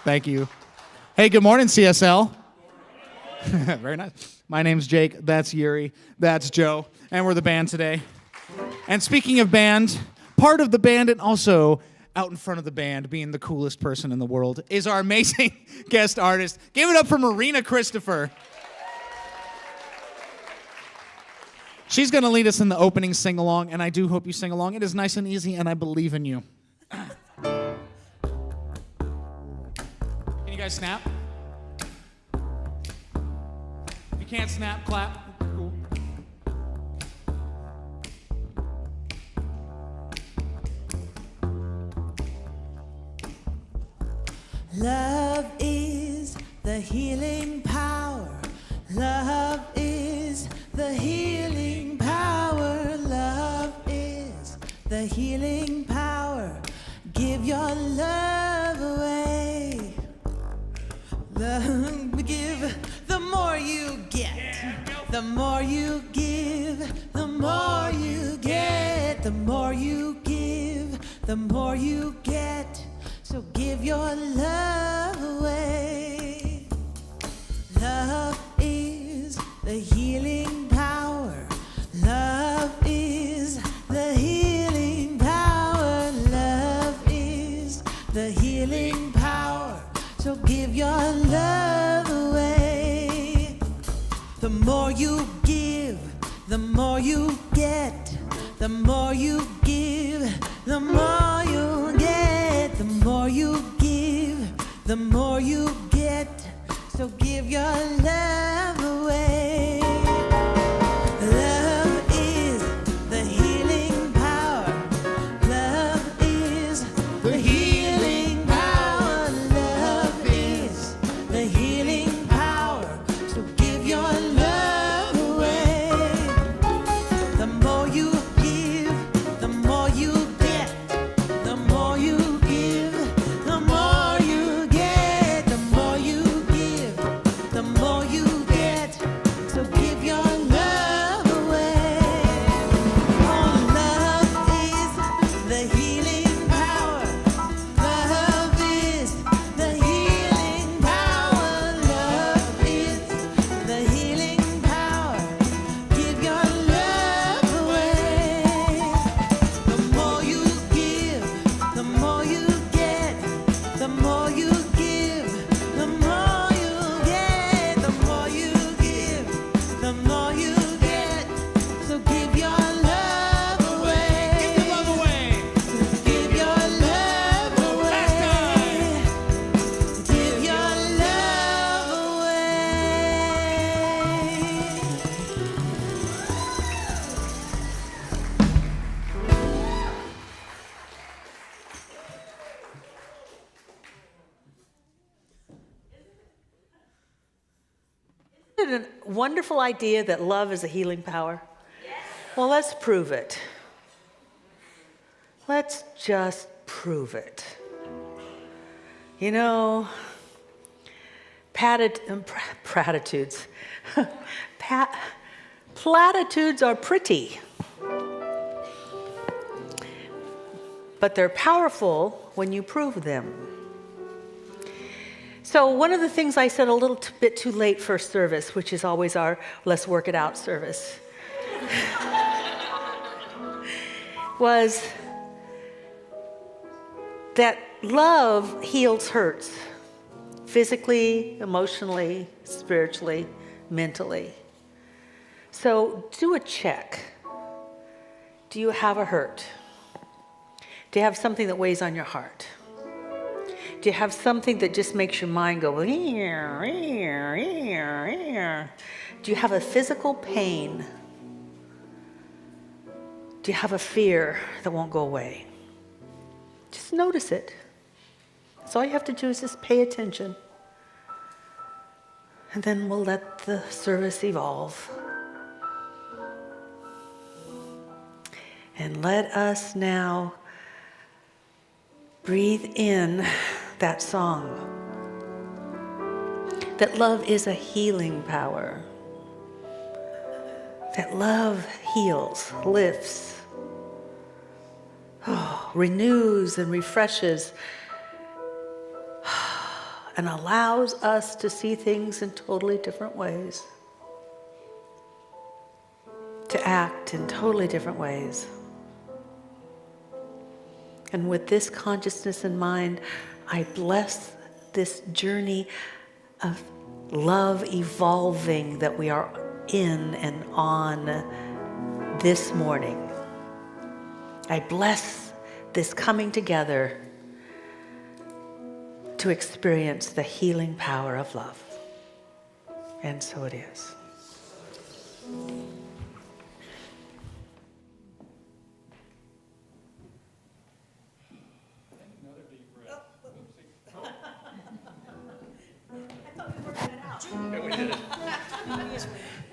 Thank you. Hey, good morning, CSL. Very nice. My name's Jake. That's Yuri. That's Joe. And we're the band today. And speaking of band, part of the band and also out in front of the band, being the coolest person in the world, is our amazing guest artist. Give it up for Marina Christopher. She's going to lead us in the opening sing-along, and I do hope you sing along. It is nice and easy, and I believe in you. Can you guys snap? If you can't snap, clap. Cool. Love is the healing power. Love is the healing power. Love is the healing power. Give your love away. Give, the more you get, the more you give, the more you get, the more you give, the more you get. So give your love away. Love is the healing power. Love is the healing power. Love is the healing power. So give your love away. The more you give, the more you get. The more you give, the more you get. The more you give, the more you get. So give your love away. Love is the healing power. Love is the healing power. Love is the healing power. So give your love away. The more you give, the more you get. The more you give, the more you get. The more you give, the more you get. So give your love away. Oh, love is the healing power. Love is the healing power. Love is the healing power. Give your love away. The more you give, the more you get. The more you give, the more you get. The more you give, the more you get. So give your love away. Give your love away. Give your love away. Give your love Isn't it a wonderful idea that love is a healing power? Well, let's prove it. Let's just prove it. You know, platitudes. Platitudes are pretty, but they're powerful when you prove them. So one of the things I said a little bit too late first service, which is always our let's work it out service, was that love heals hurts, physically, emotionally, spiritually, mentally. So do a check. Do you have a hurt? Do you have something that weighs on your heart? Do you have something that just makes your mind go, do you have a physical pain? Do you have a fear that won't go away? Just notice it. That's all you have to do is just pay attention. And then we'll let the service evolve. And let us now breathe in that song. That love is a healing power. That love heals, lifts, renews and refreshes, and allows us to see things in totally different ways, to act in totally different ways. And with this consciousness in mind, I bless this journey of love evolving that we are in and on this morning. I bless this coming together to experience the healing power of love. And so it is.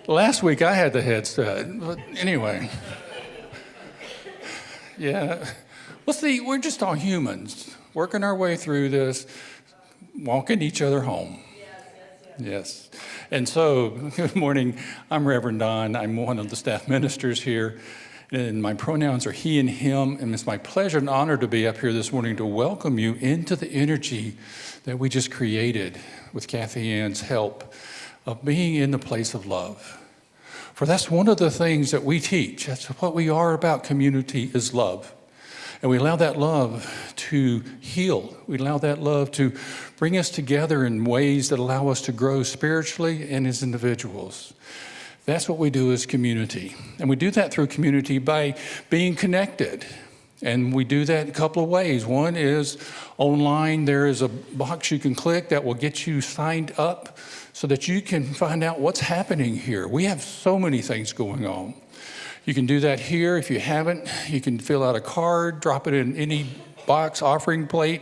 Last week I had the headset, but anyway. Yeah. Well, see, we're just all humans, working our way through this, walking each other home. Yes. And so, good morning. I'm Reverend Don. I'm one of the staff ministers here. And my pronouns are he and him. And it's my pleasure and honor to be up here this morning to welcome you into the energy that we just created with Kathianne's help of being in the place of love. For that's one of the things that we teach. That's what we are about community is love. And we allow that love to heal. We allow that love to bring us together in ways that allow us to grow spiritually and as individuals. That's what we do as community. And we do that through community by being connected. And we do that a couple of ways. One is online, there is a box you can click that will get you signed up so that you can find out what's happening here. We have so many things going on. You can do that here. If you haven't, you can fill out a card, drop it in any box, offering plate,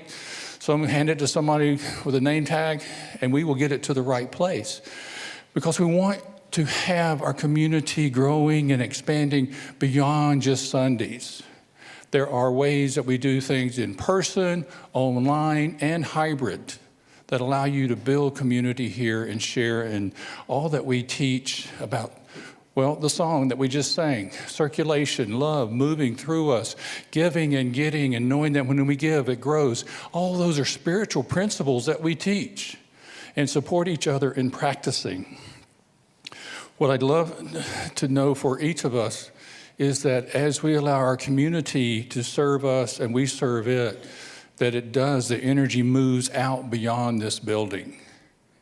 hand it to somebody with a name tag, and we will get it to the right place. Because we want to have our community growing and expanding beyond just Sundays. There are ways that we do things in person, online, and hybrid that allow you to build community here and share in all that we teach about, well, the song that we just sang, circulation, love, moving through us, giving and getting, and knowing that when we give, it grows. All those are spiritual principles that we teach and support each other in practicing. What I'd love to know for each of us is that as we allow our community to serve us and we serve it, that it does, the energy moves out beyond this building.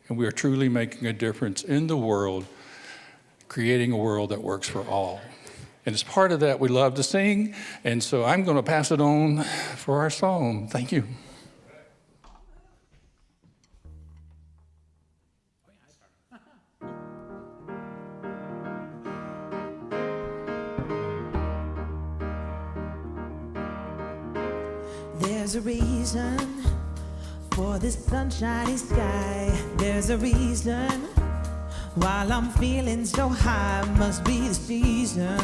And we are truly making a difference in the world, creating a world that works for all. And as part of that, we love to sing. And so I'm going to pass it on for our song. Thank you. There's a reason for this sunshiny sky. There's a reason while I'm feeling so high. Must be the season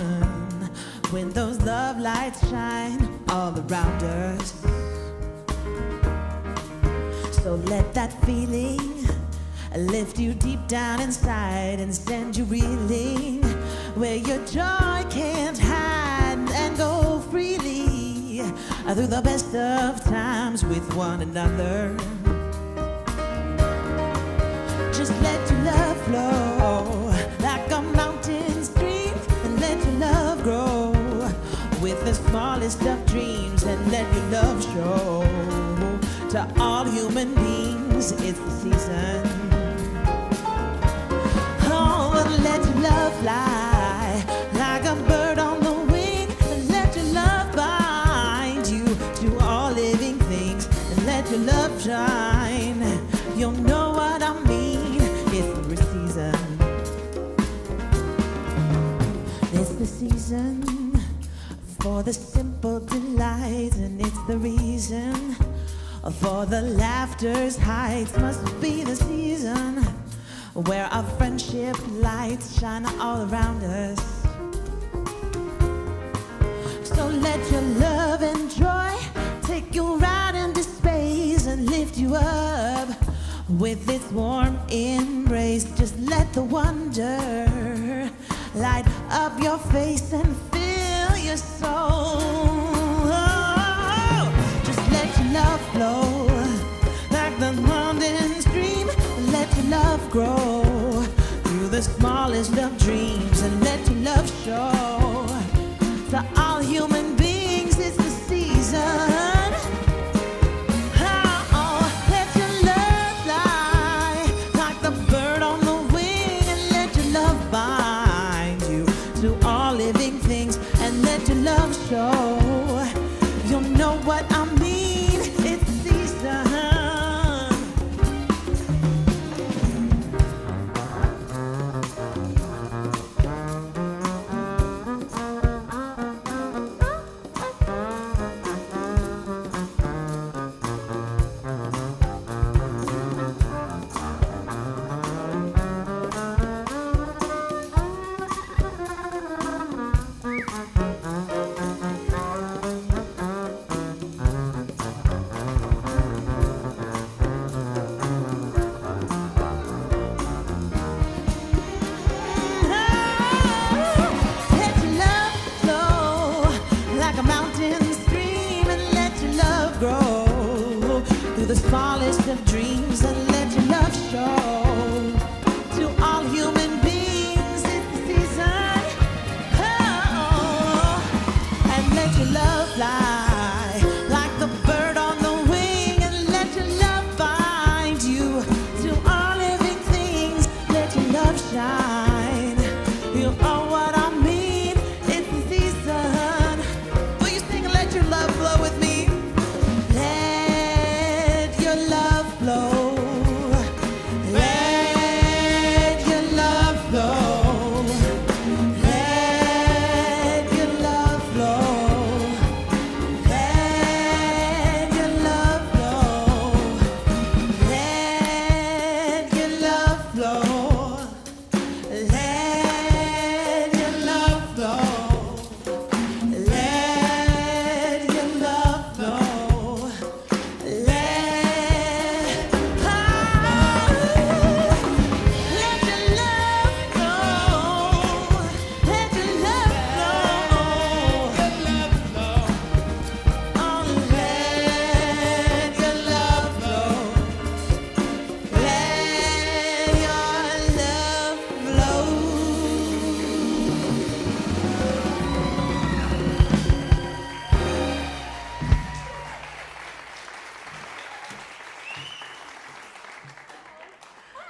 when those love lights shine all around us. So let that feeling lift you deep down inside and send you reeling where your joy can't hide, and go freely through the best of times with one another. Just let your love flow like a mountain stream, and let your love grow with the smallest of dreams, and let your love show to all human beings. It's the season. Oh, and let your love fly like a bird on the wing, and let your love bind you to all living things, and let your love shine. You'll know what I mean. It's the season. It's the season for the simple delight, and it's the reason for the laughter's heights. Must be the season where our friendship lights shine all around us. So let your love and joy take you right into space and lift you up with its warm embrace. Just let the wonder light up your face and fill your soul. Oh, just let your love flow like the mountain stream. love grow through the smallest of dreams, and let your love show to all human beings. It's the season. Show you'll know what I mean. It's the season. The smallest of dreams, and let your love show to all human beings. It's the season. Oh, and let your love fly like the bird on the wing, and let your love bind you to all living things. Let your love shine. You know what I mean. It's the season. Will you sing and let your love flow with me?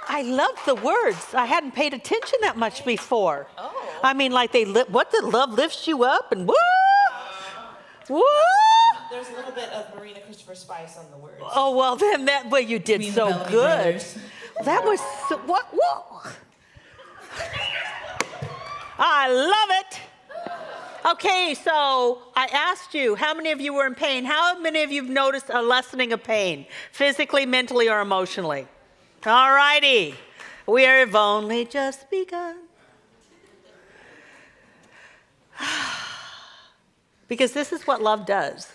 I love the words. I hadn't paid attention that much before. Oh. I mean, like what the love lifts you up and woo, woo. There's a little bit of Marina Christopher Spice on the words. Oh well, then you did so good. That was so, what? Whoa. I love it. Okay, so I asked you, how many of you were in pain? How many of you have noticed a lessening of pain, physically, mentally, or emotionally? All righty, we have only just begun. Because this is what love does.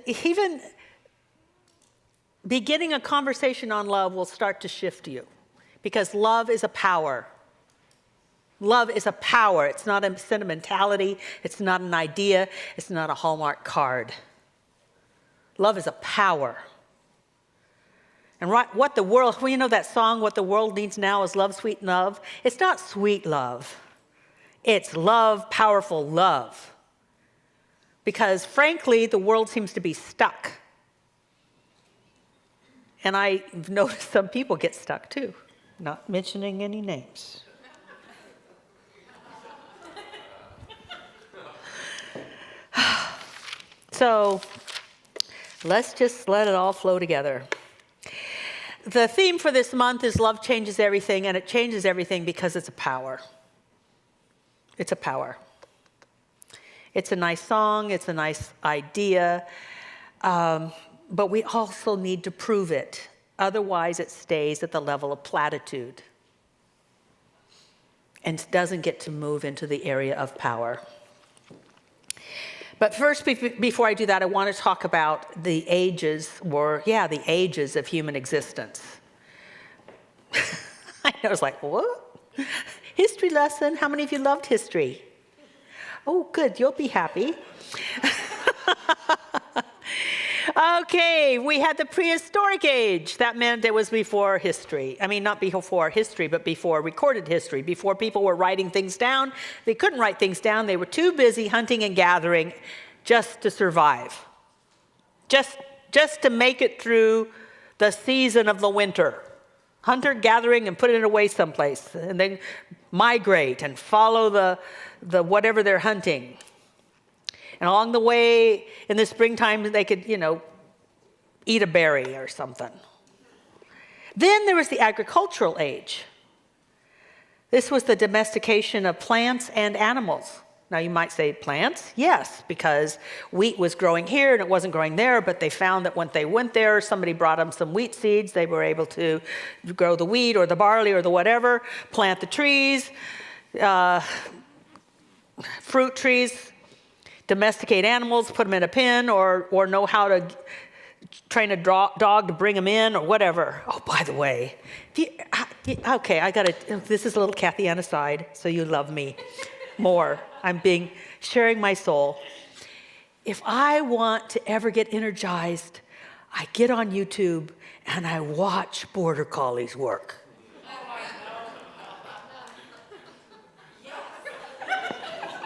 Even beginning a conversation on love will start to shift you, because love is a power. Love is a power. It's not a sentimentality. It's not an idea. It's not a Hallmark card. Love is a power. And what the world, well, you know that song, What the World Needs Now is Love, Sweet Love? It's not sweet love. It's love, powerful love. Because frankly, the world seems to be stuck. And I've noticed some people get stuck too, not mentioning any names. So let's just let it all flow together. The theme for this month is Love Changes Everything, and it changes everything because it's a power. It's a power. It's a nice song, it's a nice idea, but we also need to prove it. Otherwise, it stays at the level of platitude and doesn't get to move into the area of power. But first, before I do that, I want to talk about the ages, the ages of human existence. I was like, what? History lesson? How many of you loved history? Oh, good, you'll be happy. Okay, we had the prehistoric age. That meant it was before history. I mean, not before history, but before recorded history. Before people were writing things down. They couldn't write things down. They were too busy hunting and gathering just to survive. Just to make it through the season of the winter. Hunter gathering and put it away someplace. And then migrate and follow the whatever they're hunting. And along the way, in the springtime, they could, eat a berry or something. Then there was the agricultural age. This was the domestication of plants and animals. Now you might say plants, yes, because wheat was growing here and it wasn't growing there, but they found that when they went there, somebody brought them some wheat seeds, they were able to grow the wheat or the barley or the whatever, plant the trees, fruit trees, domesticate animals, put them in a pen, or know how to train a dog to bring them in, or whatever. Oh, by the way, this is a little Kathianne aside, so you love me more. I'm sharing my soul. If I want to ever get energized, I get on YouTube and I watch Border Collies work.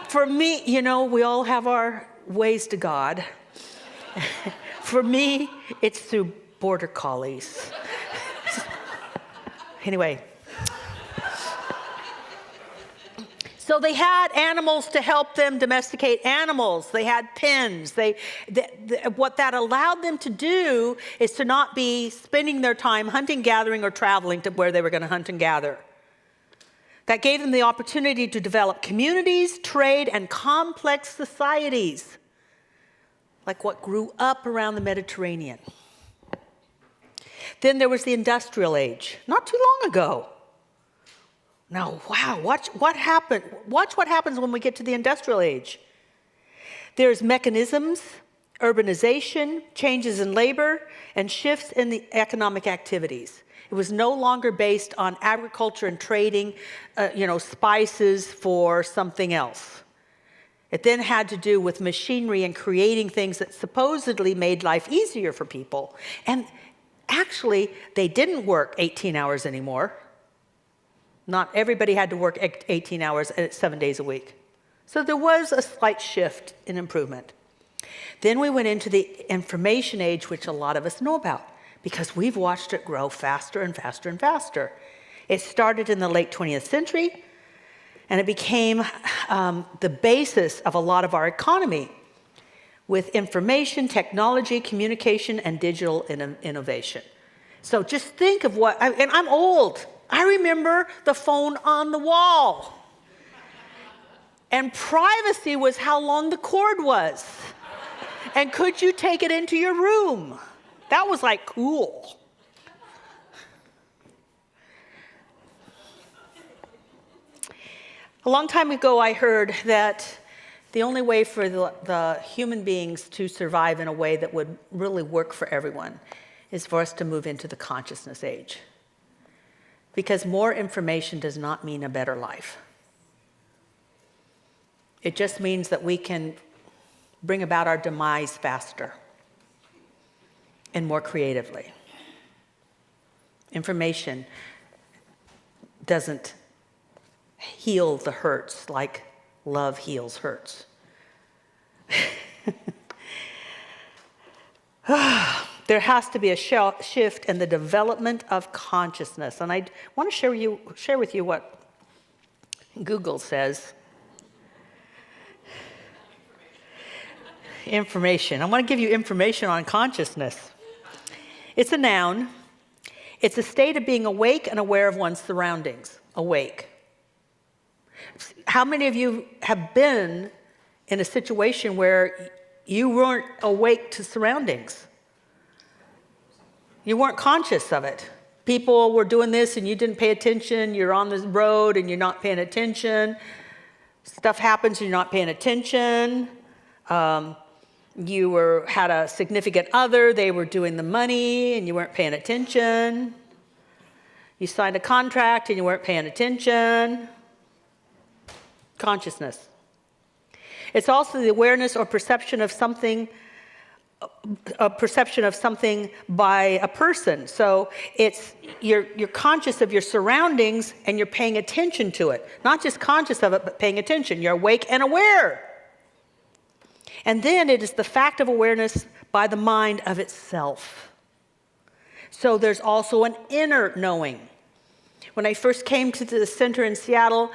For me, we all have our ways to God. For me, it's through Border Collies. Anyway. So they had animals to help them domesticate animals. They had pens. What that allowed them to do is to not be spending their time hunting, gathering, or traveling to where they were going to hunt and gather. That gave them the opportunity to develop communities, trade, and complex societies, like what grew up around the Mediterranean. Then there was the industrial age, not too long ago. Now, wow, watch what happens when we get to the industrial age. There's mechanisms, urbanization, changes in labor, and shifts in the economic activities. It was no longer based on agriculture and trading, spices for something else. It then had to do with machinery and creating things that supposedly made life easier for people. And actually, they didn't work 18 hours anymore. Not everybody had to work 18 hours 7 days a week. So there was a slight shift in improvement. Then we went into the information age, which a lot of us know about, because we've watched it grow faster and faster and faster. It started in the late 20th century, and it became the basis of a lot of our economy with information, technology, communication, and digital innovation. So just think of and I'm old. I remember the phone on the wall. And privacy was how long the cord was. And could you take it into your room? That was like cool. A long time ago, I heard that the only way for the human beings to survive in a way that would really work for everyone is for us to move into the consciousness age. Because more information does not mean a better life. It just means that we can bring about our demise faster and more creatively. Information doesn't heal the hurts like love heals hurts. There has to be a shift in the development of consciousness. And I want to share with you what Google says. Information. I want to give you information on consciousness. It's a noun. It's a state of being awake and aware of one's surroundings. Awake. How many of you have been in a situation where you weren't awake to surroundings? You weren't conscious of it. People were doing this and you didn't pay attention. You're on the road and you're not paying attention. Stuff happens and you're not paying attention. You had a significant other. They were doing the money and you weren't paying attention. You signed a contract and you weren't paying attention. Consciousness. It's also the awareness or perception of something a perception of something by a person. So it's you're conscious of your surroundings and you're paying attention to it. Not just conscious of it, but paying attention. You're awake and aware. And then it is the fact of awareness by the mind of itself. So there's also an inner knowing. When I first came to the center in Seattle,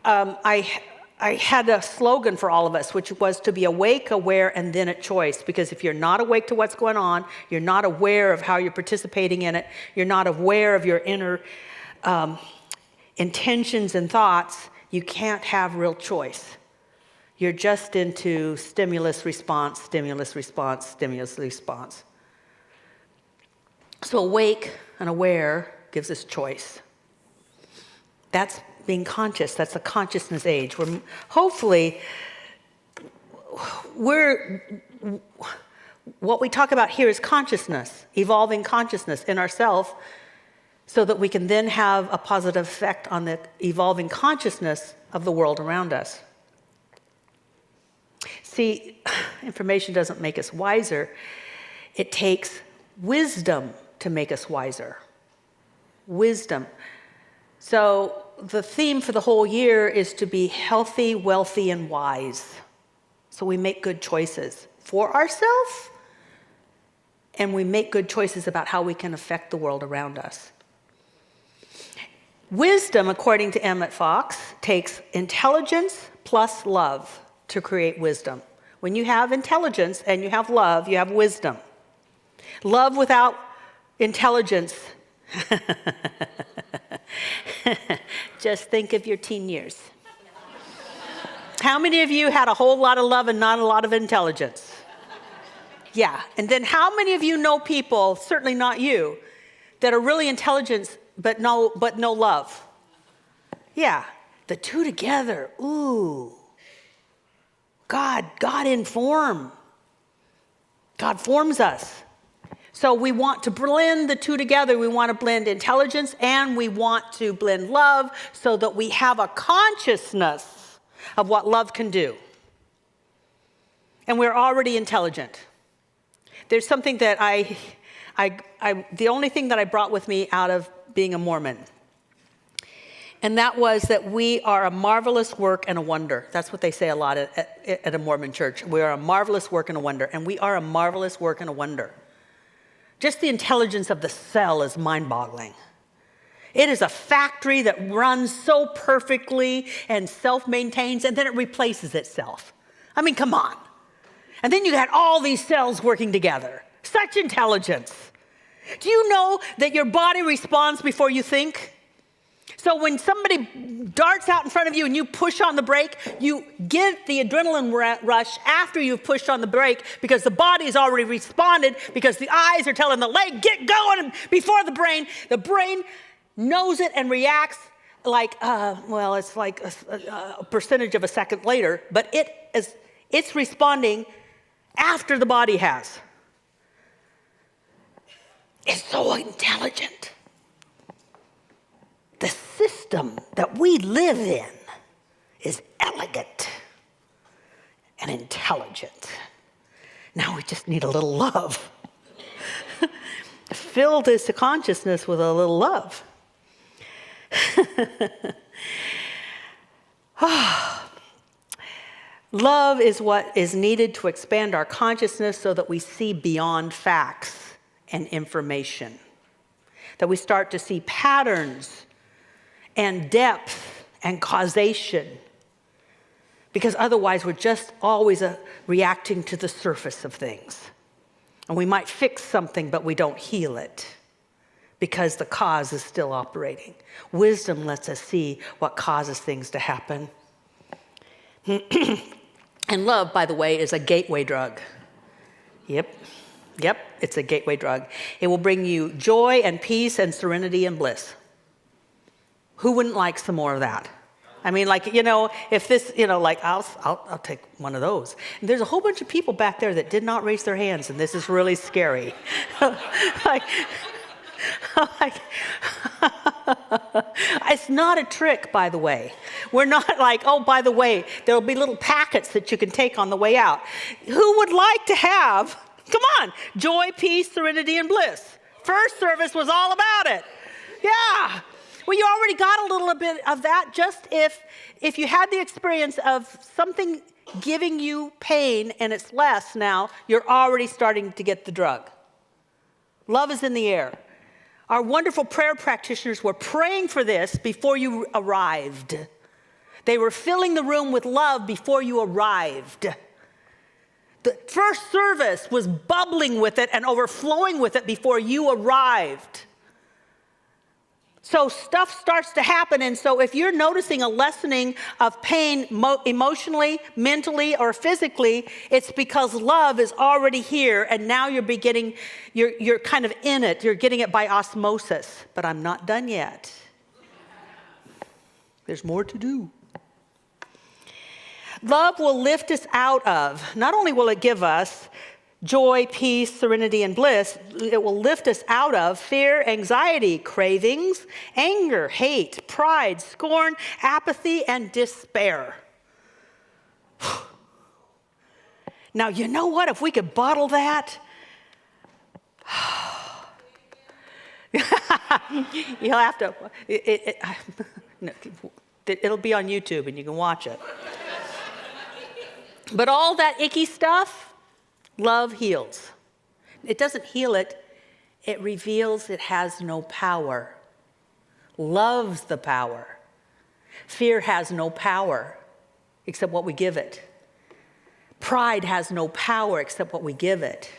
I had a slogan for all of us, which was to be awake, aware, and then at choice. Because if you're not awake to what's going on, you're not aware of how you're participating in it, you're not aware of your inner intentions and thoughts, you can't have real choice. You're just into stimulus, response, stimulus, response, stimulus, response. So awake and aware gives us choice. That's being conscious. That's the consciousness age. Hopefully, what we talk about here is consciousness, evolving consciousness in ourselves, so that we can then have a positive effect on the evolving consciousness of the world around us. See, information doesn't make us wiser. It takes wisdom to make us wiser. Wisdom. So the theme for the whole year is to be healthy, wealthy, and wise. So we make good choices for ourselves, and we make good choices about how we can affect the world around us. Wisdom, according to Emmett Fox, takes intelligence plus love to create wisdom. When you have intelligence and you have love, you have wisdom. Love without intelligence. Just think of your teen years. How many of you had a whole lot of love and not a lot of intelligence? Yeah. And then how many of you know people, certainly not you, that are really intelligent but no love? Yeah. The two together. Ooh. God inform. God forms us. So we want to blend the two together. We want to blend intelligence and we want to blend love so that we have a consciousness of what love can do. And we're already intelligent. There's something that the only thing that I brought with me out of being a Mormon, and that was that we are a marvelous work and a wonder. That's what they say a lot at a Mormon church. We are a marvelous work and a wonder. And we are a marvelous work and a wonder. Just the intelligence of the cell is mind-boggling. It is a factory that runs so perfectly and self-maintains, and then it replaces itself. I mean, come on. And then you got all these cells working together. Such intelligence. Do you know that your body responds before you think? So when somebody darts out in front of you and you push on the brake, you get the adrenaline rush after you've pushed on the brake because the body has already responded because the eyes are telling the leg, get going before the brain. The brain knows it and reacts like, it's like a percentage of a second later, but it's responding after the body has. It's so intelligent. The system that we live in is elegant and intelligent. Now we just need a little love. Fill this consciousness with a little love. Love is what is needed to expand our consciousness so that we see beyond facts and information. That we start to see patterns and depth and causation. Because otherwise we're just always reacting to the surface of things. And we might fix something, but we don't heal it because the cause is still operating. Wisdom lets us see what causes things to happen. And love, by the way, is a gateway drug. Yep, it's a gateway drug. It will bring you joy and peace and serenity and bliss. Who wouldn't like some more of that? I mean, if this, I'll take one of those. And there's a whole bunch of people back there that did not raise their hands, and this is really scary. It's not a trick, by the way. We're not like, oh, by the way, there'll be little packets that you can take on the way out. Who would like to have Come on. Joy, peace, serenity, and bliss. First service was all about it. Yeah. Well, you already got a little bit of that. Just if you had the experience of something giving you pain and it's less now, you're already starting to get the drug. Love is in the air. Our wonderful prayer practitioners were praying for this before you arrived. They were filling the room with love before you arrived. The first service was bubbling with it and overflowing with it before you arrived. So stuff starts to happen, and so if you're noticing a lessening of pain emotionally, mentally, or physically, it's because love is already here, and now you're kind of in it. You're getting it by osmosis. But I'm not done yet. There's more to do. Love will lift us out of, not only will it give us joy, peace, serenity, and bliss, it will lift us out of fear, anxiety, cravings, anger, hate, pride, scorn, apathy, and despair. Now, you know what? If we could bottle that, you'll have to, it'll be on YouTube and you can watch it. But all that icky stuff, love heals. It doesn't heal it, it reveals it has no power. Love's the power. Fear has no power except what we give it. Pride has no power except what we give it.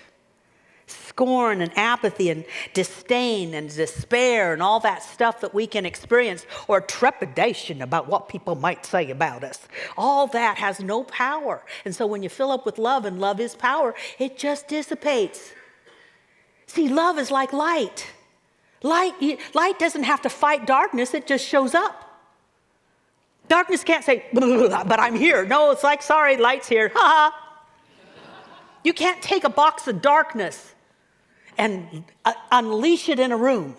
Scorn and apathy and disdain and despair and all that stuff that we can experience, or trepidation about what people might say about us, all that has no power. And so when you fill up with love, and love is power, it just dissipates. See, love is like light. Light doesn't have to fight darkness, it just shows up. Darkness can't say, but I'm here. No, it's like, sorry, light's here. Ha ha. You can't take a box of darkness and unleash it in a room.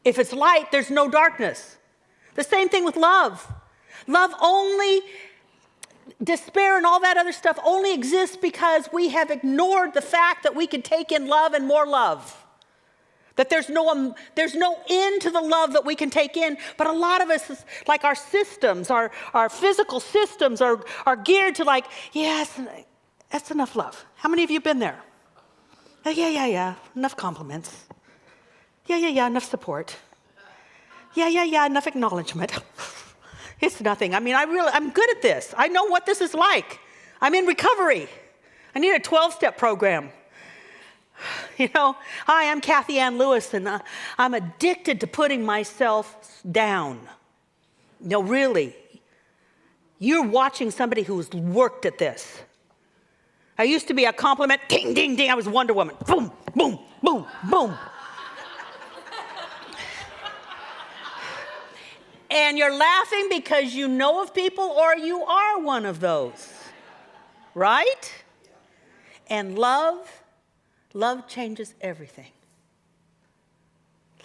If it's light, there's no darkness. The same thing with love. Love only, despair and all that other stuff only exists because we have ignored the fact that we can take in love and more love. That there's no end to the love that we can take in. But a lot of us, like our systems, our physical systems are geared to like, yes, that's enough love. How many of you have been there? Yeah. Enough compliments. Yeah. Enough support. Yeah. Enough acknowledgement. It's nothing. I mean, I'm good at this. I know what this is like. I'm in recovery. I need a 12-step program. You know, hi, I'm Kathianne Lewis, and I'm addicted to putting myself down. No, really. You're watching somebody who's worked at this. I used to be a compliment, ding, ding, ding. I was Wonder Woman. Boom, boom, boom, boom. And you're laughing because you know of people or you are one of those. Right? And love changes everything.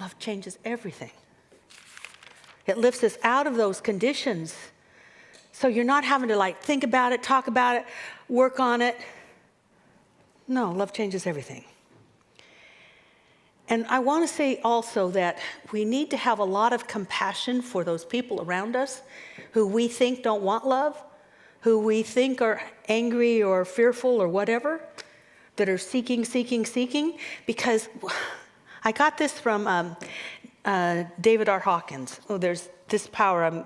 Love changes everything. It lifts us out of those conditions. So you're not having to like think about it, talk about it, work on it. No, love changes everything. And I want to say also that we need to have a lot of compassion for those people around us who we think don't want love, who we think are angry or fearful or whatever, that are seeking, because I got this from David R. Hawkins. Oh, there's this power. I'm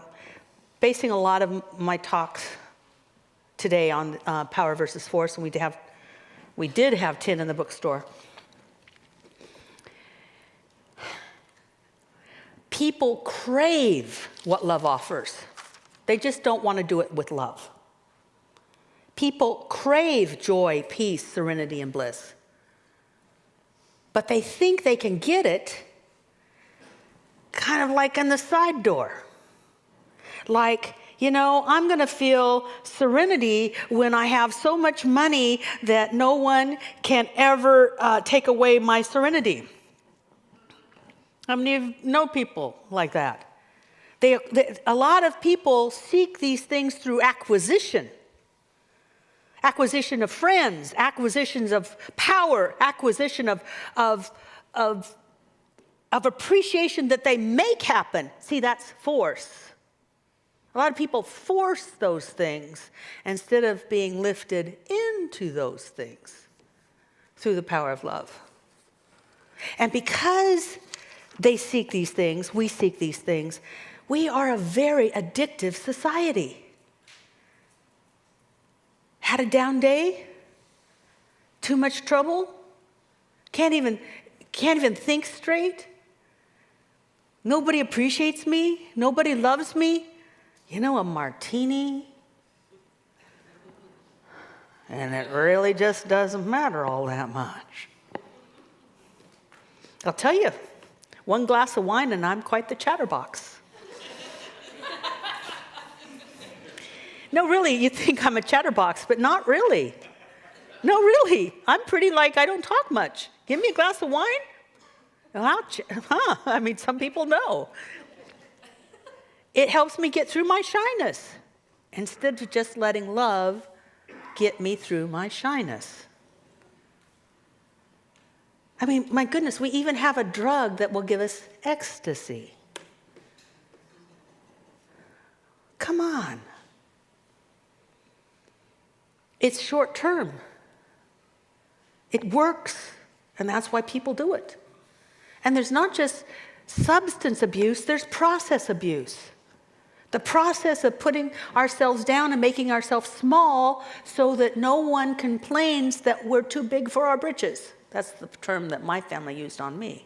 basing a lot of my talks today on power versus force, and we did have 10 in the bookstore. People crave what love offers. They just don't want to do it with love. People crave joy, peace, serenity, and bliss. But they think they can get it kind of like in the side door. Like, you know, I'm going to feel serenity when I have so much money that no one can ever take away my serenity. How many of you know people like that? A lot of people seek these things through acquisition. acquisition of friends, acquisitions of power, acquisition of appreciation that they make happen. See, that's force. A lot of people force those things instead of being lifted into those things through the power of love. And because they seek these things, we seek these things, we are a very addictive society. Had a down day? Too much trouble? Can't even think straight? Nobody appreciates me? Nobody loves me? You know, a martini? And it really just doesn't matter all that much. I'll tell you, one glass of wine and I'm quite the chatterbox. No, really, you think I'm a chatterbox, but not really. No, really. I'm pretty like I don't talk much. Give me a glass of wine? I mean, some people know. It helps me get through my shyness instead of just letting love get me through my shyness. I mean, my goodness, we even have a drug that will give us ecstasy. Come on. It's short term. It works, and that's why people do it. And there's not just substance abuse, there's process abuse. The process of putting ourselves down and making ourselves small so that no one complains that we're too big for our britches. That's the term that my family used on me.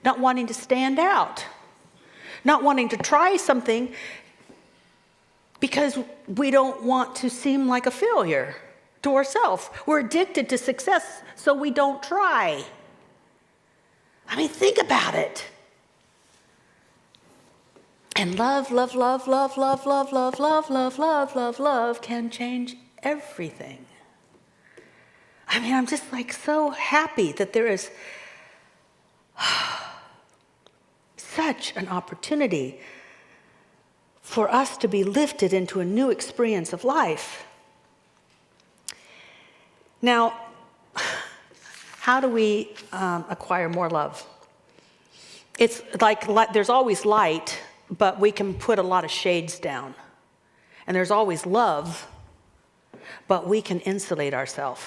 Not wanting to stand out. Not wanting to try something because we don't want to seem like a failure to ourselves. We're addicted to success, so we don't try. I mean, think about it. And love can change everything. I mean, I'm just like so happy that there is such an opportunity for us to be lifted into a new experience of life. Now, how do we acquire more love? It's like there's always light, but we can put a lot of shades down. And there's always love, but we can insulate ourselves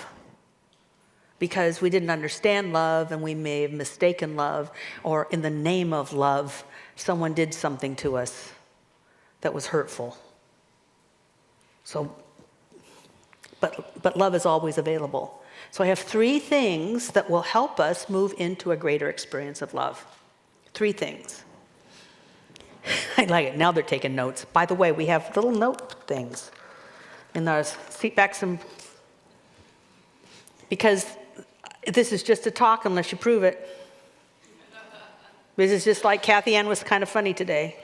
because we didn't understand love and we may have mistaken love, or in the name of love, someone did something to us that was hurtful. So, but love is always available. So I have 3 things that will help us move into a greater experience of love. 3 things. I like it. Now they're taking notes. By the way, we have little note things in our seat backs, and because this is just a talk unless you prove it. This is just like Kathianne was kind of funny today.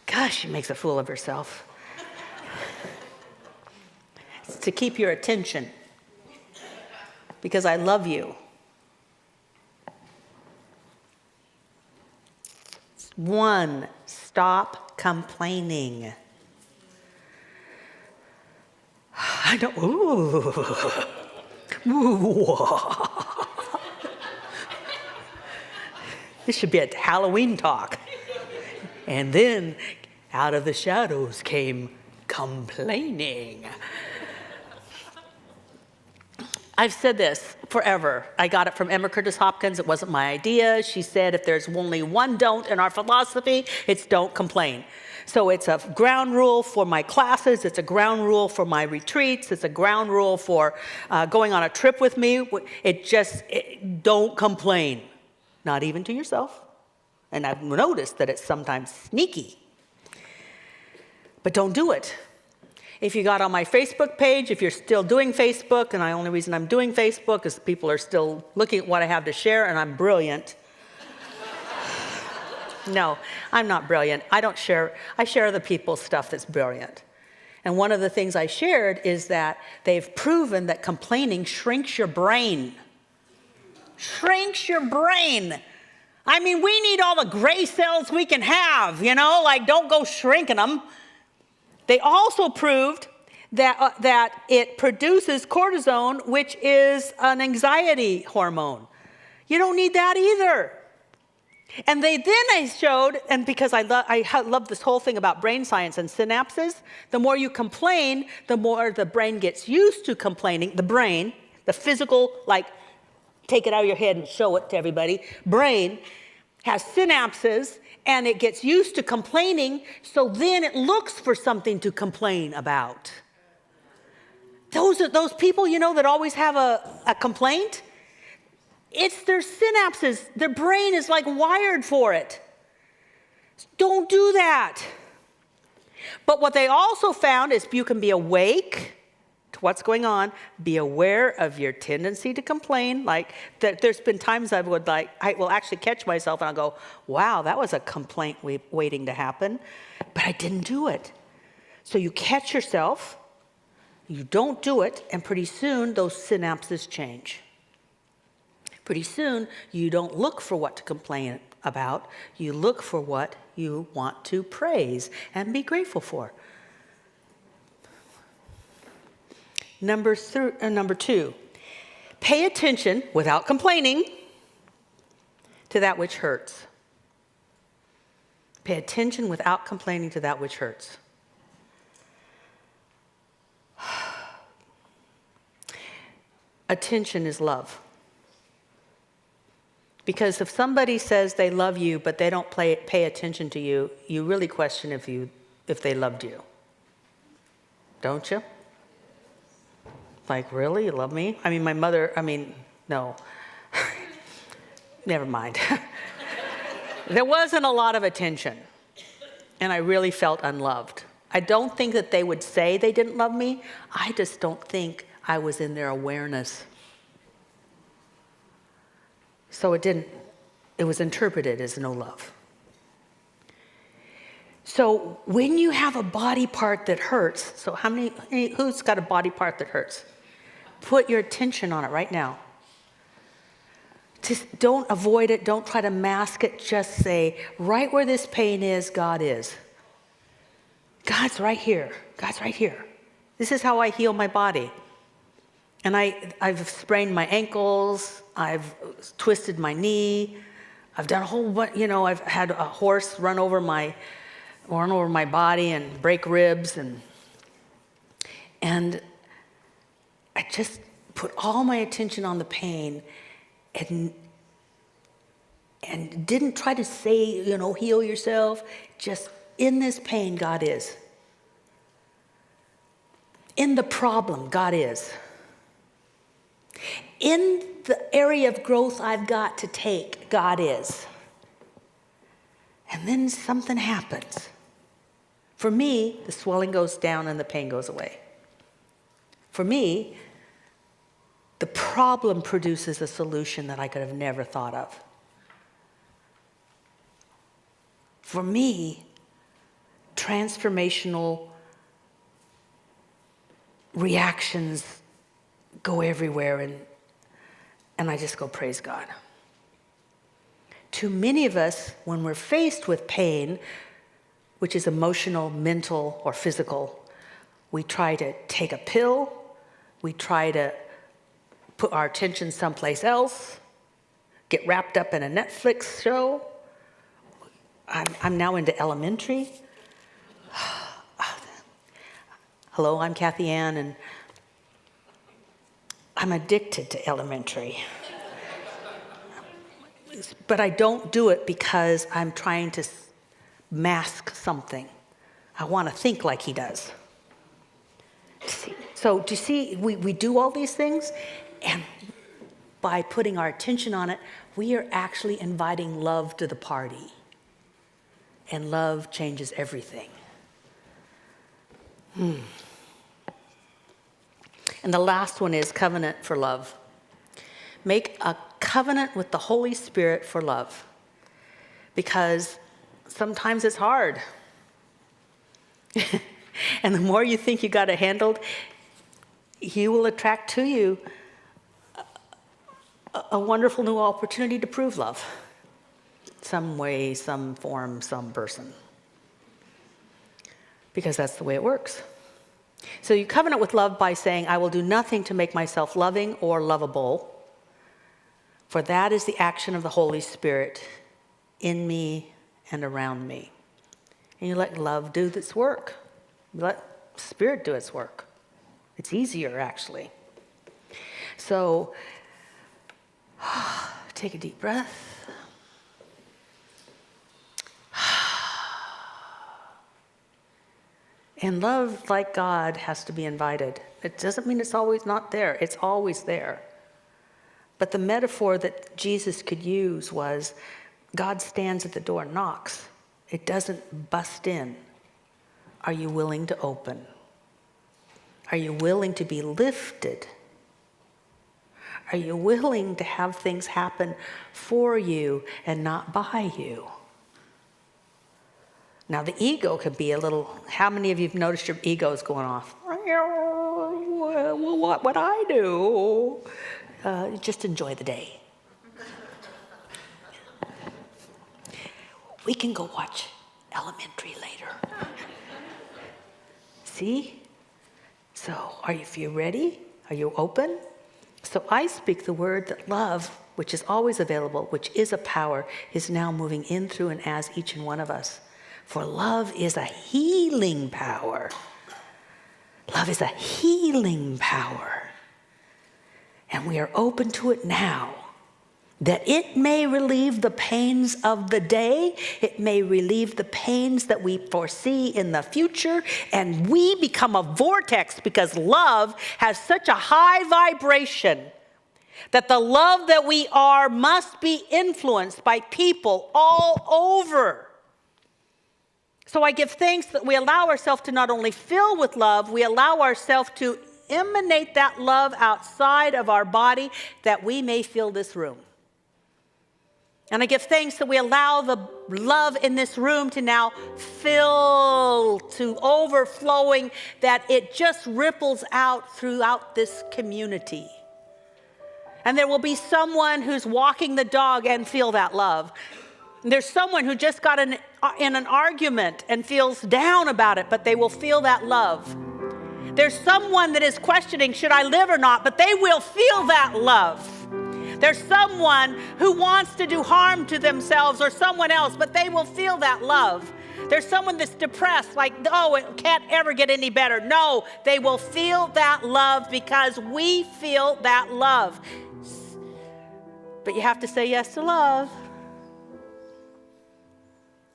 Gosh, she makes a fool of herself. It's to keep your attention because I love you. 1, stop complaining. I don't, This should be a Halloween talk. And then out of the shadows came complaining. I've said this forever. I got it from Emma Curtis Hopkins. It wasn't my idea. She said if there's only one don't in our philosophy, it's don't complain. So it's a ground rule for my classes. It's a ground rule for my retreats. It's a ground rule for going on a trip with me. Don't complain. Not even to yourself. And I've noticed that it's sometimes sneaky. But don't do it. If you got on my Facebook page, if you're still doing Facebook, and the only reason I'm doing Facebook is people are still looking at what I have to share, and I'm brilliant. No, I'm not brilliant. I share other people's stuff that's brilliant. And one of the things I shared is that they've proven that complaining shrinks your brain. Shrinks your brain. I mean, we need all the gray cells we can have, like don't go shrinking them. They also proved that it produces cortisone, which is an anxiety hormone. You don't need that either. And they showed, and because I love this whole thing about brain science and synapses, the more you complain, the more the brain gets used to complaining. The brain, the physical, like take it out of your head and show it to everybody, brain has synapses and it gets used to complaining, so then it looks for something to complain about. Those people, that always have a complaint, it's their synapses. Their brain is like wired for it. Don't do that. But what they also found is you can be awake to what's going on, be aware of your tendency to complain. Like there's been times I will actually catch myself and I'll go, wow, that was a complaint waiting to happen, but I didn't do it. So you catch yourself, you don't do it, and pretty soon those synapses change. Pretty soon, you don't look for what to complain about. You look for what you want to praise and be grateful for. Number 2, pay attention without complaining to that which hurts. Pay attention without complaining to that which hurts. Attention is love. Because if somebody says they love you, but they don't pay attention to you, you really question if they loved you. Don't you? Like, really? You love me? I mean, my mother, no. Never mind. There wasn't a lot of attention, and I really felt unloved. I don't think that they would say they didn't love me. I just don't think I was in their awareness. So it was interpreted as no love. So when you have a body part that hurts, so who's got a body part that hurts? Put your attention on it right now. Just don't avoid it, don't try to mask it, just say, right where this pain is, God is. God's right here, God's right here. This is how I heal my body. And I've sprained my ankles, I've twisted my knee, I've done a whole bunch, I've had a horse run over my body and break ribs, and I just put all my attention on the pain and didn't try to say, heal yourself. Just in this pain, God is. In the problem, God is. In the area of growth I've got to take, God is. And then something happens. For me, the swelling goes down and the pain goes away. For me, the problem produces a solution that I could have never thought of. For me, transformational reactions go everywhere, and I just go, praise God. Too many of us, when we're faced with pain, which is emotional, mental, or physical, we try to take a pill, we try to put our attention someplace else, get wrapped up in a Netflix show. I'm now into Elementary. Hello, I'm Kathianne, and I'm addicted to Elementary. But I don't do it because I'm trying to mask something. I want to think like he does. So do you see, we do all these things, and by putting our attention on it, we are actually inviting love to the party. And love changes everything. And the last one is covenant for love. Make a covenant with the Holy Spirit for love. Because sometimes it's hard. And the more you think you got it handled, He will attract to you a wonderful new opportunity to prove love. some way, some form, some person. Because that's the way it works. So you covenant with love by saying, I will do nothing to make myself loving or lovable, for that is the action of the Holy Spirit in me and around me. And you let love do its work. You let Spirit do its work. It's easier, actually. So, take a deep breath. And love, like God, has to be invited. It doesn't mean it's always not there. It's always there. But the metaphor that Jesus could use was God stands at the door and knocks. It doesn't bust in. Are you willing to open? Are you willing to be lifted? Are you willing to have things happen for you and not by you? Now, the ego could be a little, how many of you have noticed your ego is going off? What would I do? Just enjoy the day. We can go watch Elementary later. See? So, if you ready? Are you open? So I speak the word that love, which is always available, which is a power, is now moving in, through, and as each and one of us. For love is a healing power. Love is a healing power. And we are open to it now, that it may relieve the pains of the day. It may relieve the pains that we foresee in the future. And we become a vortex because love has such a high vibration that the love that we are must be influenced by people all over. So I give thanks that we allow ourselves to not only fill with love, we allow ourselves to emanate that love outside of our body, that we may fill this room. And I give thanks that we allow the love in this room to now fill to overflowing, that it just ripples out throughout this community. And there will be someone who's walking the dog and feel that love. There's someone who just got in an argument and feels down about it, but they will feel that love. There's someone that is questioning, should I live or not? But they will feel that love. There's someone who wants to do harm to themselves or someone else, but they will feel that love. There's someone that's depressed, like, oh, it can't ever get any better. No, they will feel that love because we feel that love. But you have to say yes to love.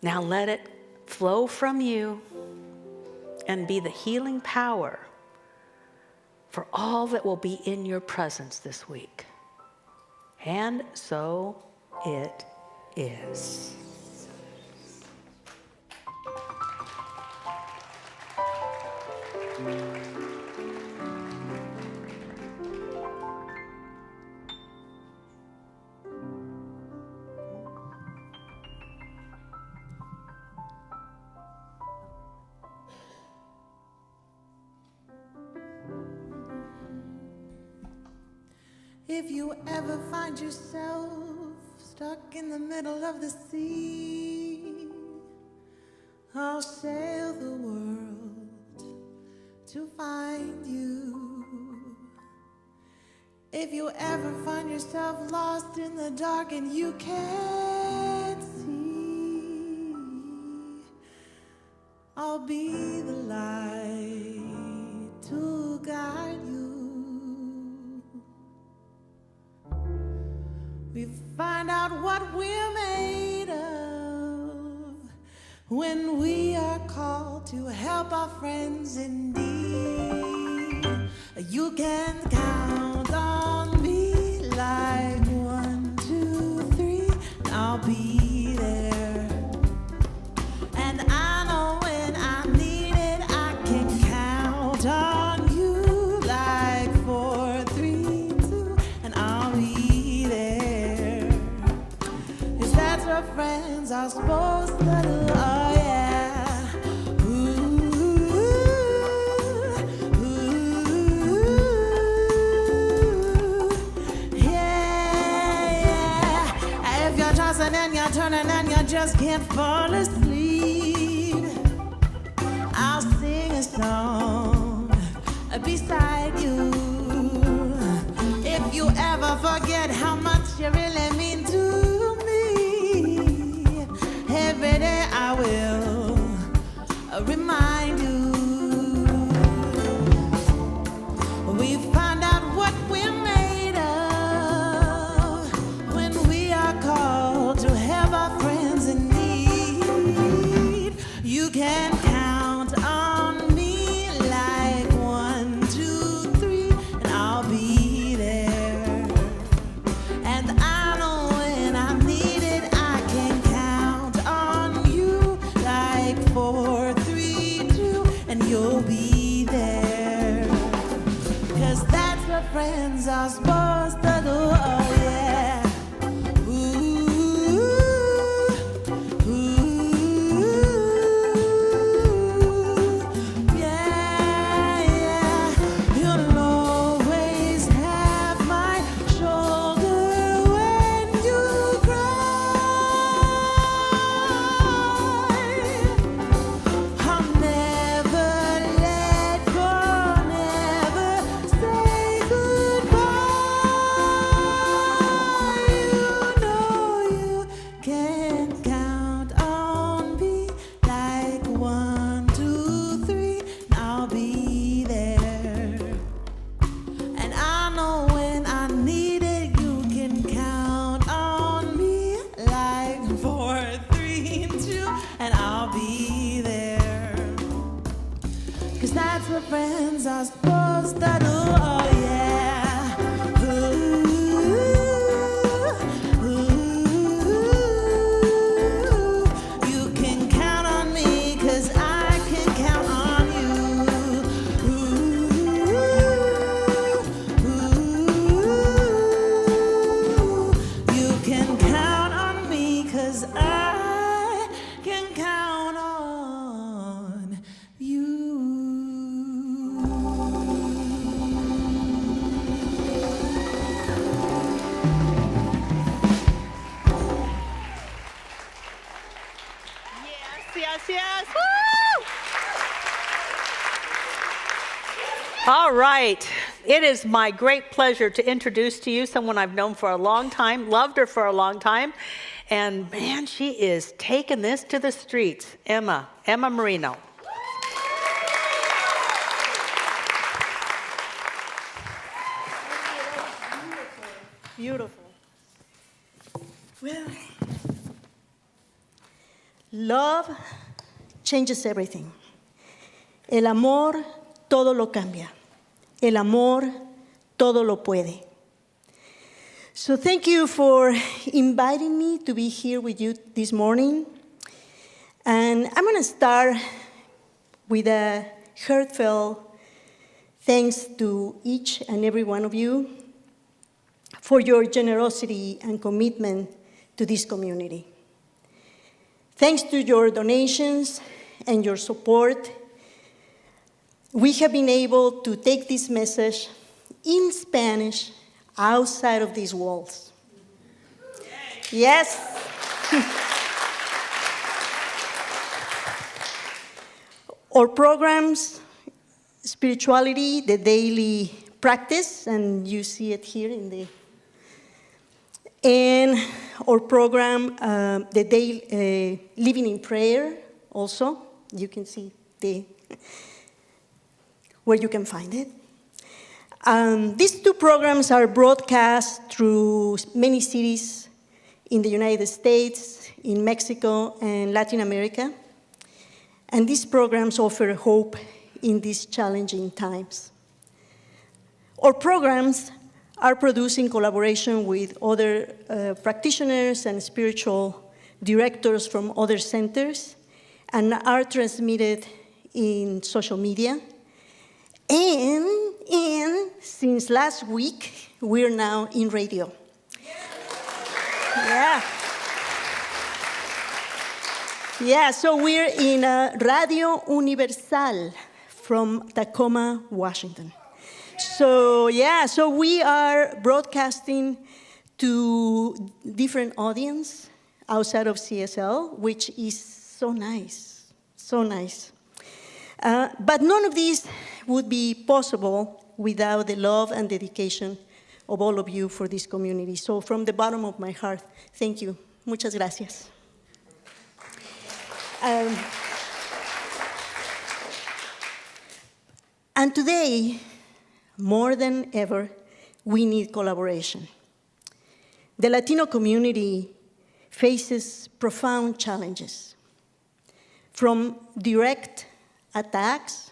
Now let it flow from you and be the healing power for all that will be in your presence this week. And so it is. If you ever find yourself stuck in the middle of the sea, I'll sail the world to find you. If you ever find yourself lost in the dark and you can't see, I'll be the light to guide you. We find out what we're made of when we are called to help our friends in need. You can count on me like 1, 2, 3, and I'll be there. And I know when I need it, I can count on you like 4, 3, 2, and I'll be there. 'Cause that's what friends are supposed to do. Oh yeah. Ooh, yeah, yeah. If you're tossing and you're turning and just can't fall asleep, I'll sing a song beside you. If you ever forget how much you really mean to me, every day I will remind you. We find out what we're made of when we are called to have our friends in need. You can count on me like 1, 2, 3, and I'll be there. And I know when I need it, I can count on you like 4, 3, 2, and you'll be there. 'Cause that's what friends are supposed to do, oh yeah. Ooh, ooh, yeah, yeah. You'll always have my shoulder when you cry. I'll never let go, never say goodbye. You know you can count on me like 1, 2, 3, and I'll be there. And I know when I need it, you can count on me like 4, 3, 2, and I'll be there. 'Cause that's what friends are supposed to do, oh yeah. Ooh, ooh. You can count on me 'cause I can count on you. Ooh, ooh. You can count on me 'cause I can count on you. Yes, yes. Woo! All right. It is my great pleasure to introduce to you someone I've known for a long time, loved her for a long time, and man, she is taking this to the streets. Emma Marino. Beautiful. Well, love changes everything. El amor todo lo cambia. El amor todo lo puede. So thank you for inviting me to be here with you this morning. And I'm going to start with a heartfelt thanks to each and every one of you for your generosity and commitment to this community. Thanks to your donations and your support, we have been able to take this message in Spanish outside of these walls. Yes. Our programs, spirituality, the daily practice, and you see it here in the, and our program, the day, living in prayer, also, you can see where you can find it. These two programs are broadcast through many cities in the United States, in Mexico, and Latin America. And these programs offer hope in these challenging times. Our programs are produced in collaboration with other practitioners and spiritual directors from other centers and are transmitted in social media. And since last week, we're now in radio. Yeah. Yeah, so we're in Radio Universal from Tacoma, Washington. So yeah, so we are broadcasting to different audience outside of CSL, which is so nice, so nice. But none of this would be possible without the love and dedication of all of you for this community. So from the bottom of my heart, thank you. Muchas gracias. And today, more than ever, we need collaboration. The Latino community faces profound challenges, from direct attacks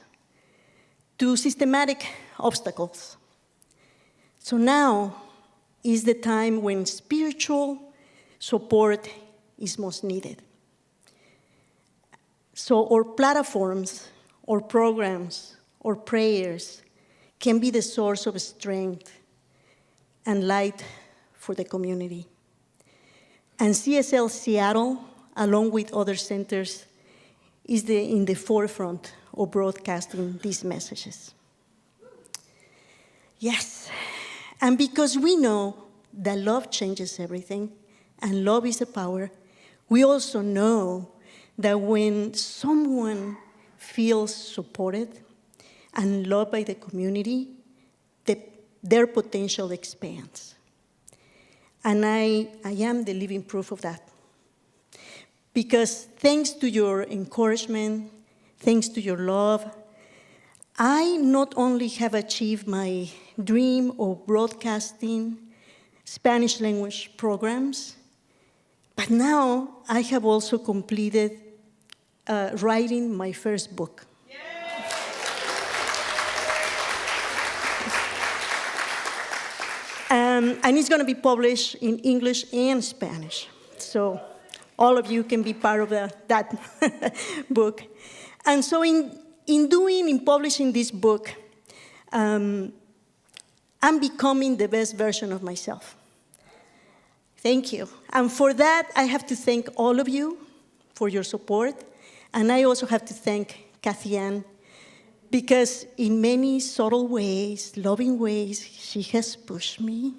to systematic obstacles. So now is the time when spiritual support is most needed. So our platforms, our programs, our prayers can be the source of strength and light for the community. And CSL Seattle, along with other centers, is in the forefront of broadcasting these messages. Yes, and because we know that love changes everything, and love is a power, we also know that when someone feels supported and loved by the community, their potential expands. And I am the living proof of that. Because thanks to your encouragement, thanks to your love, I not only have achieved my dream of broadcasting Spanish language programs, but now I have also completed writing my first book. And it's going to be published in English and Spanish. So all of you can be part of that book. And so in publishing this book, I'm becoming the best version of myself. Thank you. And for that, I have to thank all of you for your support. And I also have to thank Kathianne, because in many subtle ways, loving ways, she has pushed me.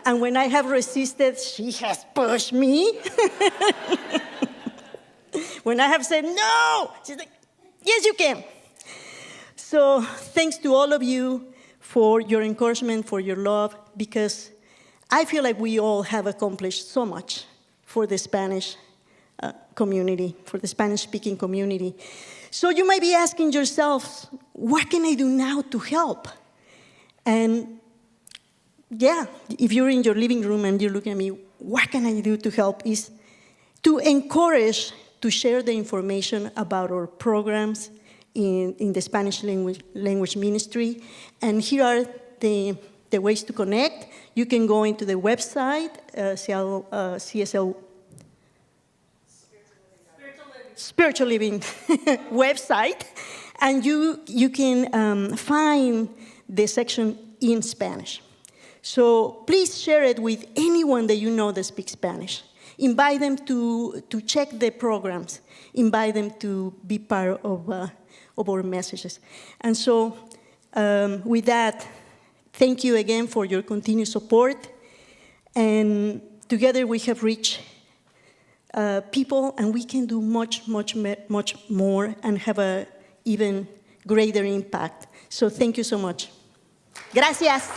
And when I have resisted, she has pushed me. When I have said no, she's like, yes, you can. So thanks to all of you for your encouragement, for your love, because I feel like we all have accomplished so much for the Spanish community, for the Spanish-speaking community. So you might be asking yourselves, what can I do now to help? And yeah, if you're in your living room and you're looking at me, what can I do to help? Is to encourage to share the information about our programs in the Spanish language ministry. And here are the ways to connect. You can go into the website, CSL Spiritual Living website, and you can find the section in Spanish. So please share it with anyone that you know that speaks Spanish. Invite them to check the programs. Invite them to be part of our messages. And so with that, thank you again for your continued support. And together we have reached people, and we can do much, much, much more and have an even greater impact. So thank you so much. Gracias.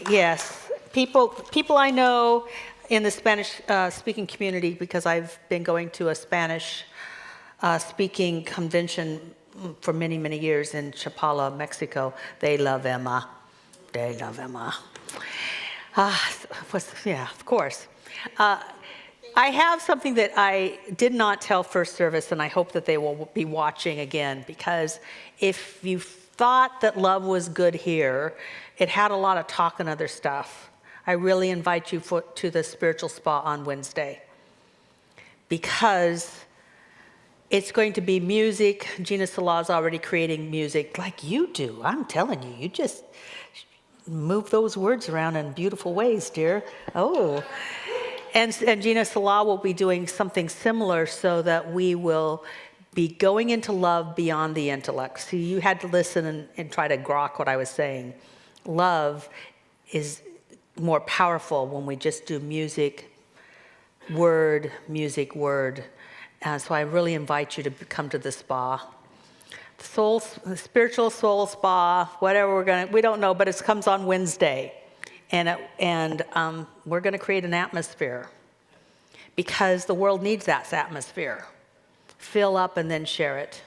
Yes, people I know in the Spanish-speaking community, because I've been going to a Spanish-speaking convention for many, many years in Chapala, Mexico. They love Emma. They love Emma. Yeah, of course. I have something that I did not tell First Service, and I hope that they will be watching again, because if you thought that love was good here, it had a lot of talk and other stuff. I really invite you to the spiritual spa on Wednesday, because it's going to be music. Gina Salah's already creating music like you do. I'm telling you, you just move those words around in beautiful ways, dear. Oh. and Gina Salah will be doing something similar so that we will be going into love beyond the intellect. So you had to listen and try to grok what I was saying. Love is more powerful when we just do music, word, music, word. So I really invite you to come to the spa. The spiritual soul spa, whatever we don't know, but it comes on Wednesday. And we're going to create an atmosphere because the world needs that atmosphere. Fill up and then share it.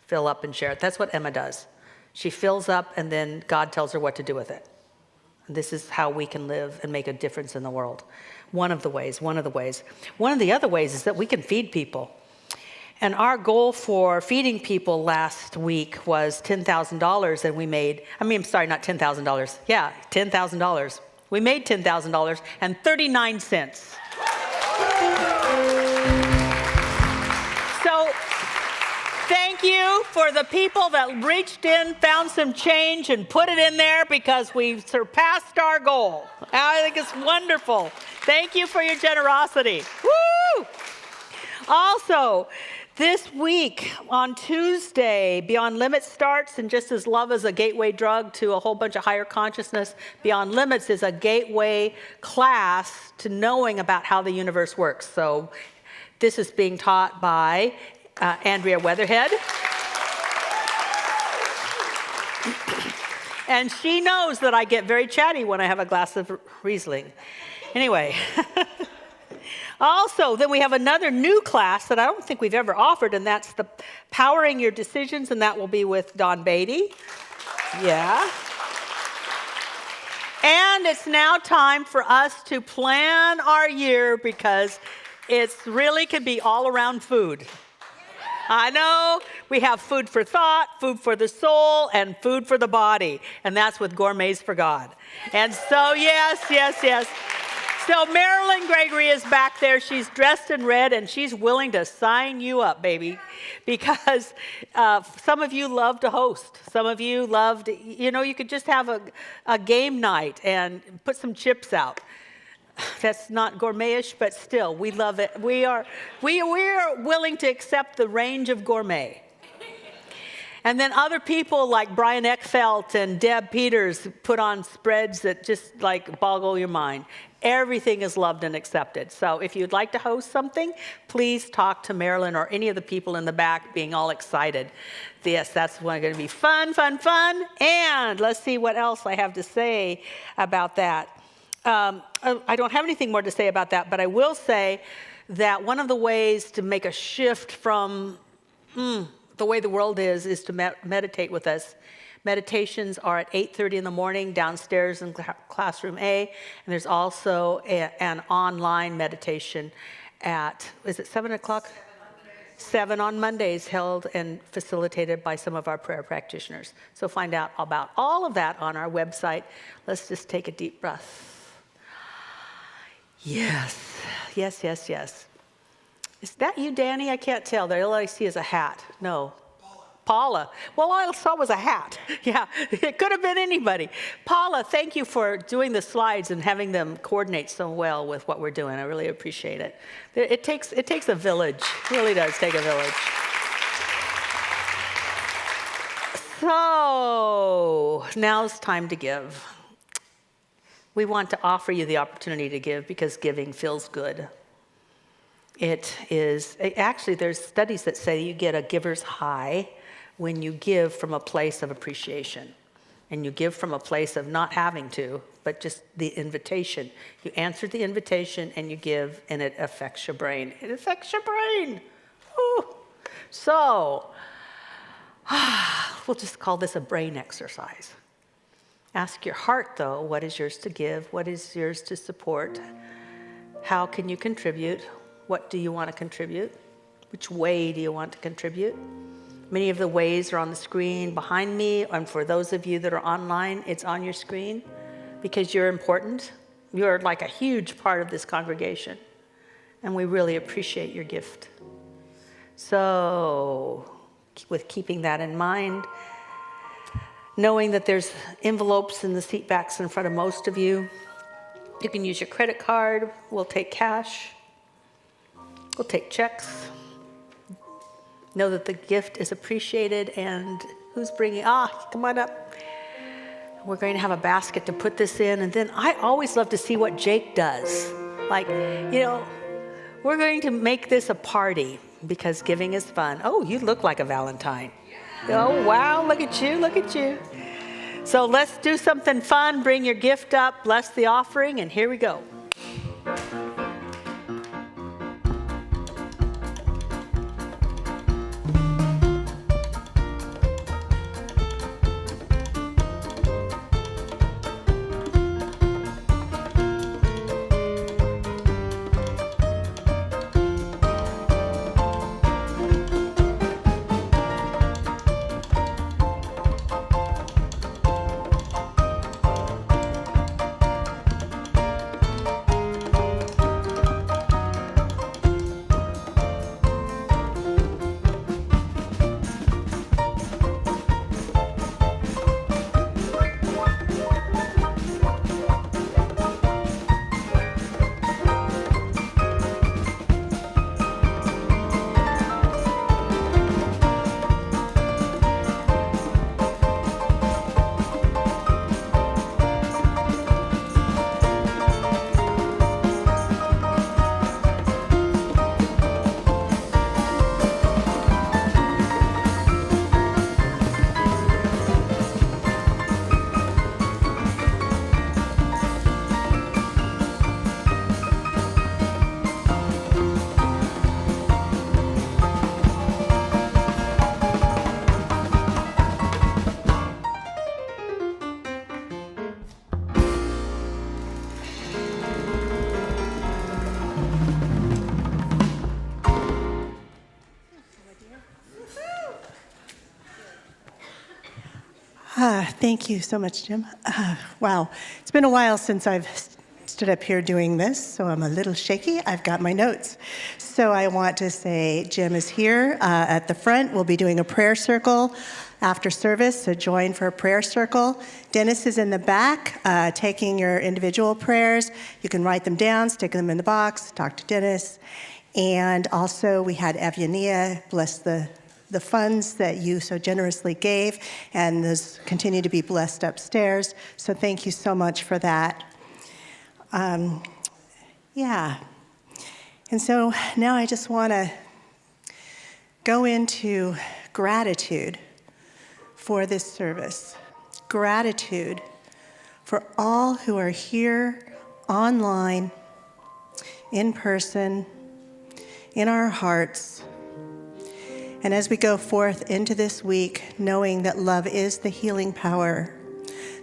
Fill up and share it. That's what Emma does. She fills up and then God tells her what to do with it. And this is how we can live and make a difference in the world. One of the ways. One of the other ways is that we can feed people. And our goal for feeding people last week was $10,000 and we made, not $10,000. Yeah, $10,000. We made $10,000 and 39 cents. So thank you for the people that reached in, found some change and put it in there because we surpassed our goal. I think it's wonderful. Thank you for your generosity. Woo! Also, this week, on Tuesday, Beyond Limits starts, and just as love is a gateway drug to a whole bunch of higher consciousness, Beyond Limits is a gateway class to knowing about how the universe works. So this is being taught by Andrea Weatherhead. And she knows that I get very chatty when I have a glass of Riesling. Anyway. Also, then we have another new class that I don't think we've ever offered, and that's the Powering Your Decisions, and that will be with Don Beatty. Yeah. And it's now time for us to plan our year because it's really can be all around food. I know we have food for thought, food for the soul, and food for the body, and that's with Gourmets for God. And so, yes. So Marilyn Gregory is back there. She's dressed in red, and she's willing to sign you up, baby, because some of you love to host. Some of you love to, you could just have a game night and put some chips out. That's not gourmetish, but still, we love it. We are willing to accept the range of gourmet. And then other people like Brian Eckfeldt and Deb Peters put on spreads that just boggle your mind. Everything is loved and accepted. So if you'd like to host something, please talk to Marilyn or any of the people in the back being all excited. Yes, that's going to be fun. And let's see what else I have to say about that. I don't have anything more to say about that, but I will say that one of the ways to make a shift from the way the world is to meditate with us. Meditations are at 8:30 in the morning downstairs in classroom A, and there's also an online meditation at, is it 7 o'clock? 7 on Mondays, held and facilitated by some of our prayer practitioners. So find out about all of that on our website. Let's just take a deep breath. Yes. Is that you, Danny? I can't tell. All I see is a hat. No. Paula. Well, all I saw was a hat. Yeah, it could have been anybody. Paula, thank you for doing the slides and having them coordinate so well with what we're doing. I really appreciate it. It takes a village. It really does take a village. So now's time to give. We want to offer you the opportunity to give because giving feels good. Actually, there's studies that say you get a giver's high when you give from a place of appreciation. And you give from a place of not having to, but just the invitation. You answer the invitation and you give, and it affects your brain. It affects your brain. Ooh. So, we'll just call this a brain exercise. Ask your heart, though, what is yours to give? What is yours to support? How can you contribute? What do you want to contribute? Which way do you want to contribute? Many of the ways are on the screen behind me, and for those of you that are online, it's on your screen because you're important. You're like a huge part of this congregation, and we really appreciate your gift. So, with keeping that in mind, knowing that there's envelopes in the seat backs in front of most of you, You can use your credit card. We'll take cash. We'll take checks. Know that the gift is appreciated. And who's bringing? Come on up. We're going to have a basket to put this in. And then I always love to see what Jake does. Like, we're going to make this a party because giving is fun. Oh, you look like a Valentine. Oh, wow, look at you, look at you. So let's do something fun. Bring your gift up, bless the offering, and here we go. Thank you so much, Jim. Wow, it's been a while since I've stood up here doing this, so I'm a little shaky. I've got my notes. So I want to say Jim is here at the front. We'll be doing a prayer circle after service, so join for a prayer circle. Dennis is in the back taking your individual prayers. You can write them down, stick them in the box, talk to Dennis. And also we had Kathianne bless the funds that you so generously gave, and those continue to be blessed upstairs. So thank you so much for that. Yeah. And so now I just want to go into gratitude for this service. Gratitude for all who are here online, in person, in our hearts. And as we go forth into this week, knowing that love is the healing power,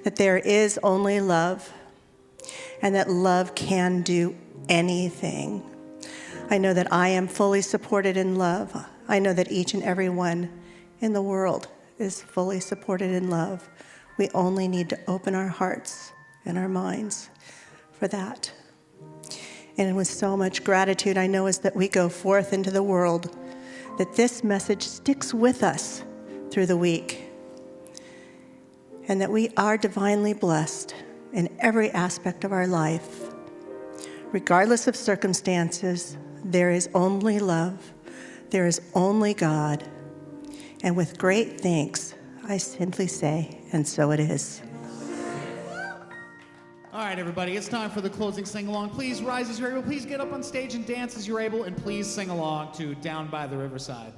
that there is only love, and that love can do anything. I know that I am fully supported in love. I know that each and every one in the world is fully supported in love. We only need to open our hearts and our minds for that. And with so much gratitude, I know as that we go forth into the world, that this message sticks with us through the week, and that we are divinely blessed in every aspect of our life. Regardless of circumstances, there is only love, there is only God, and with great thanks, I simply say, and so it is. All right, everybody, it's time for the closing sing-along. Please rise as you're able. Please get up on stage and dance as you're able, and please sing along to Down by the Riverside.